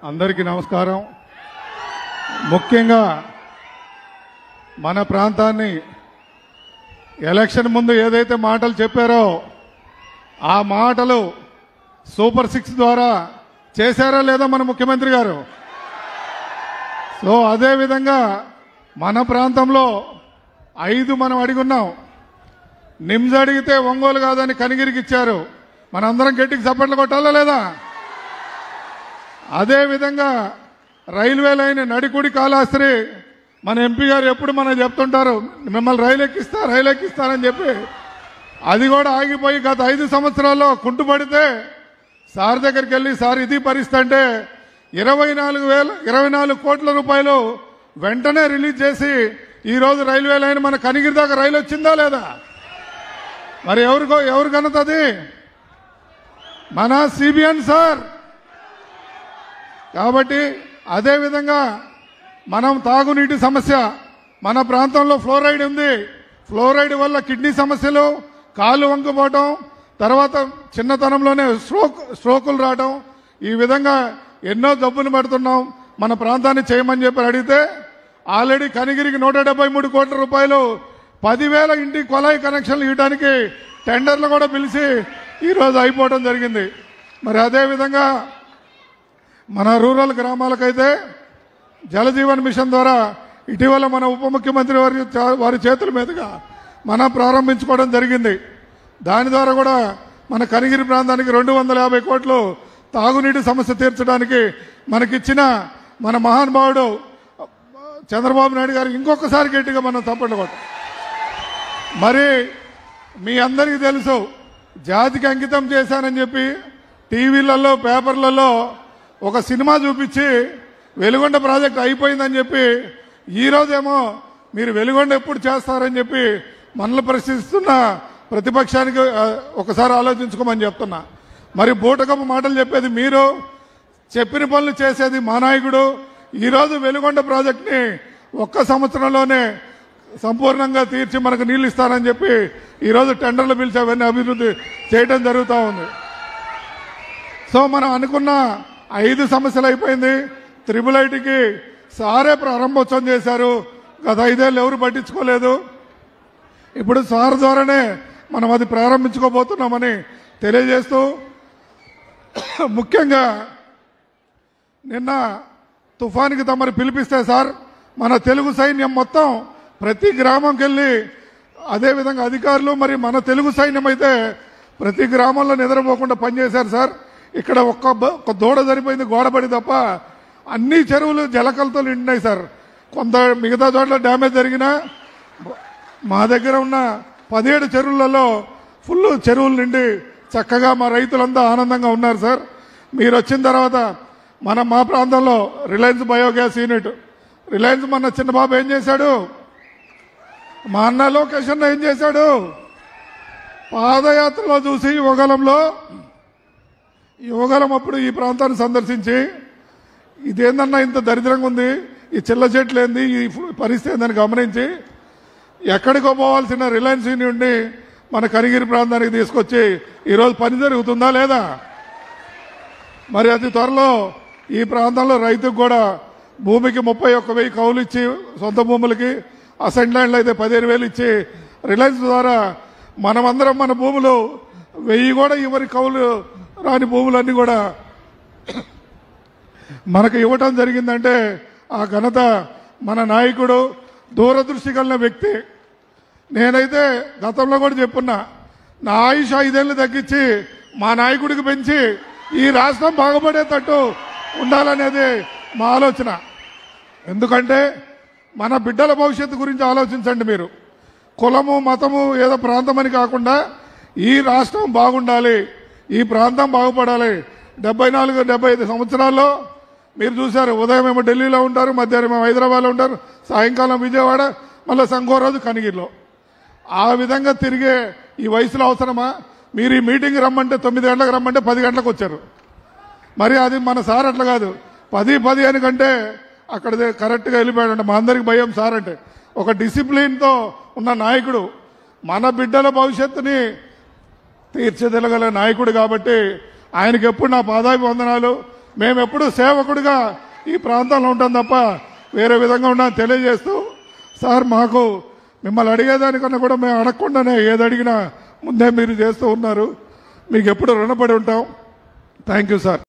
అందరికీ నమస్కారం. ముఖ్యంగా మన ప్రాంతాన్ని ఎలక్షన్ ముందు ఏదైతే మాటలు చెప్పారో ఆ మాటలు సూపర్ 6 ద్వారా చేశారా లేదా మన ముఖ్యమంత్రి గారు? సో అదే విధంగా మన ప్రాంతంలో 5 మనం అడిగున్నాం. నిమ్స్ అడిగితే ఒంగోలు కాదని కనిగిరికి ఇచ్చారు. మనందరం గట్టికి చప్పట్లు కొట్టాలా లేదా? అదే విధంగా రైల్వే లైన్ నడికుడి కాళహస్తి మన ఎంపీ గారు ఎప్పుడు మనం చెప్తుంటారు మిమ్మల్ని రైలు ఎక్కిస్తారని చెప్పి అది కూడా ఆగిపోయి గత 5 సంవత్సరాల్లో కుంటుపడితే సార్ దగ్గరికి వెళ్ళి సార్ ఇది పరిస్థితి అంటే 24 కోట్ల రూపాయలు వెంటనే రిలీజ్ చేసి ఈరోజు రైల్వే లైన్ మన కనిగిరి దాకా రైలు వచ్చిందా లేదా? మరి ఎవరు కనుతది? మన సిబిఎన్ సార్. కాబట్టి అదేవిధంగా మనం తాగునీటి సమస్య, మన ప్రాంతంలో ఫ్లోరైడ్ ఉంది. ఫ్లోరైడ్ వల్ల కిడ్నీ సమస్యలు, కాళ్ళు వంగిపోవటం, తర్వాత చిన్నతనంలోనే స్ట్రోకులు రావడం, ఈ విధంగా ఎన్నో జబ్బులు పడుతున్నాం. మన ప్రాంతాన్ని చేయమని చెప్పి అడిగితే ఆల్రెడీ కనిగిరికి 173 కోట్ల రూపాయలు 10,000 ఇంటికి కొలాయి కనెక్షన్లు ఇవ్వడానికి టెండర్లు కూడా పిలిచి ఈరోజు అయిపోవడం జరిగింది. మరి అదేవిధంగా మన రూరల్ గ్రామాలకైతే జలజీవన్ మిషన్ ద్వారా ఇటీవల మన ఉప ముఖ్యమంత్రి వారి చేతుల మీదుగా మనం ప్రారంభించుకోవడం జరిగింది. దాని ద్వారా కూడా మన కనిగిరి ప్రాంతానికి 250 కోట్లు తాగునీటి సమస్య తీర్చడానికి మనకిచ్చిన మన మహానుభావుడు చంద్రబాబు నాయుడు గారు ఇంకొకసారి గట్టిగా మనం చప్పట్లు కొట్టాం. మరి మీ అందరికీ తెలుసు జాతికి అంకితం చేశానని చెప్పి టీవీలలో పేపర్లలో ఒక సినిమా చూపించి వెలుగొండ ప్రాజెక్ట్ అయిపోయిందని చెప్పి ఈరోజేమో మీరు వెలుగొండ ఎప్పుడు చేస్తారని చెప్పి మనల్ని ప్రశ్నిస్తున్న ప్రతిపక్షానికి ఒకసారి ఆలోచించుకోమని చెప్తున్నా. మరి బూటకపు మాటలు చెప్పేది మీరు, చెప్పిన పనులు చేసేది మా నాయకుడు. ఈరోజు వెలుగొండ ప్రాజెక్ట్ని 1 సంవత్సరంలోనే సంపూర్ణంగా తీర్చి మనకు నీళ్లు ఇస్తారని చెప్పి ఈరోజు టెండర్లు పిలిచి అవన్నీ అభివృద్ధి చేయడం జరుగుతూ ఉంది. సో మనం అనుకున్న 5 సమస్యలు అయిపోయింది. త్రిబుల్ ఐటీకి సారే ప్రారంభోత్సవం చేశారు. గత 5 ఏళ్ళు ఎవరు పట్టించుకోలేదు. ఇప్పుడు సార్ ద్వారానే మనం అది ప్రారంభించుకోబోతున్నామని తెలియజేస్తూ, ముఖ్యంగా నిన్న తుఫానికి తమరు పిలిపిస్తే సార్ మన తెలుగు సైన్యం మొత్తం ప్రతి గ్రామంకి వెళ్ళి, అదేవిధంగా అధికారులు మరి మన తెలుగు సైన్యం అయితే ప్రతి గ్రామంలో నిద్రపోకుండా పనిచేశారు సార్. ఇక్కడ ఒక్క దూడ సరిపోయింది గోడపడి తప్ప అన్ని చెరువులు జలకలతో నిండినాయి సార్. కొంత మిగతా చోట్ల డ్యామేజ్ జరిగినా మా దగ్గర ఉన్న 17 చెరువులలో ఫుల్ చెరువులు నిండి చక్కగా మా రైతులంతా ఆనందంగా ఉన్నారు సార్. మీరు వచ్చిన తర్వాత మా ప్రాంతంలో రిలయన్స్ బయోగ్యాస్ యూనిట్, రిలయన్స్ మన చిన్నబాబు ఏం చేశాడు, మా అన్న లోకేష్ అన్న ఏం చేశాడు, పాదయాత్రలో చూసి యువగలం అప్పుడు ఈ ప్రాంతాన్ని సందర్శించి ఇదేందన్నా ఇంత దరిద్రంగా ఉంది, ఈ చిల్ల చెట్లు ఏంది, ఈ పరిస్థితి ఏందని గమనించి ఎక్కడికో పోవాల్సిన రిలయన్స్ యూనిట్ని మన కనిగిరి ప్రాంతానికి తీసుకొచ్చి ఈరోజు పని జరుగుతుందా లేదా? మరి అతి త్వరలో ఈ ప్రాంతంలో రైతుకు కూడా భూమికి 31,000 కౌలు ఇచ్చి, సొంత భూములకి అసెంట్ ల్యాండ్లు అయితే 15,000 ఇచ్చి రిలయన్స్ ద్వారా మనమందరం మన భూములు 1000 కూడా ఇవ్వని కౌలు రాని భూములన్నీ కూడా మనకు ఇవ్వటం జరిగిందంటే ఆ ఘనత మన నాయకుడు, దూరదృష్టి కలిగిన వ్యక్తి. నేనైతే గతంలో కూడా చెప్పున్నా, నా ఆయుష్ 5 ఏళ్ళు తగ్గించి మా నాయకుడికి పెంచి ఈ రాష్ట్రం బాగుపడేటట్టు ఉండాలనేది మా ఆలోచన. ఎందుకంటే మన బిడ్డల భవిష్యత్తు గురించి ఆలోచించండి మీరు. కులము మతము ఏదో ప్రాంతం అని కాకుండా ఈ రాష్ట్రం బాగుండాలి, ఈ ప్రాంతం బాగుపడాలి. 74-75 సంవత్సరాల్లో మీరు చూశారు, ఉదయం ఏమో ఢిల్లీలో ఉంటారు, మధ్యాహ్నం ఏమో హైదరాబాద్లో ఉంటారు, సాయంకాలం విజయవాడ, మళ్ళీ సంకో రోజు కనిగిరిలో. ఆ విధంగా తిరిగే ఈ వయసులో అవసరమా? మీరు ఈ మీటింగ్ రమ్మంటే 9 గంటలకు రమ్మంటే 10 గంటలకు వచ్చారు. మరి అది మన సార్ అట్లా కాదు, 10 కంటే అక్కడ కరెక్ట్గా వెళ్ళిపోయాడంటే మా అందరికి భయం సార్ అంటే. ఒక డిసిప్లిన్తో ఉన్న నాయకుడు, మన బిడ్డల భవిష్యత్తుని తీర్చిదిద్దగల నాయకుడు. కాబట్టి ఆయనకి ఎప్పుడు నా పాదాభివందనాలు. మేము ఎప్పుడు సేవకుడిగా ఈ ప్రాంతంలో ఉంటాం తప్ప వేరే విధంగా ఉన్నాం తెలియజేస్తూ సార్ మాకు మిమ్మల్ని అడిగేదానికన్నా కూడా మేము అడగకుండానే ఏది అడిగినా ముందే మీరు చేస్తూ ఉన్నారు. మీకు ఎప్పుడు రుణపడి ఉంటాం. Thank you sir.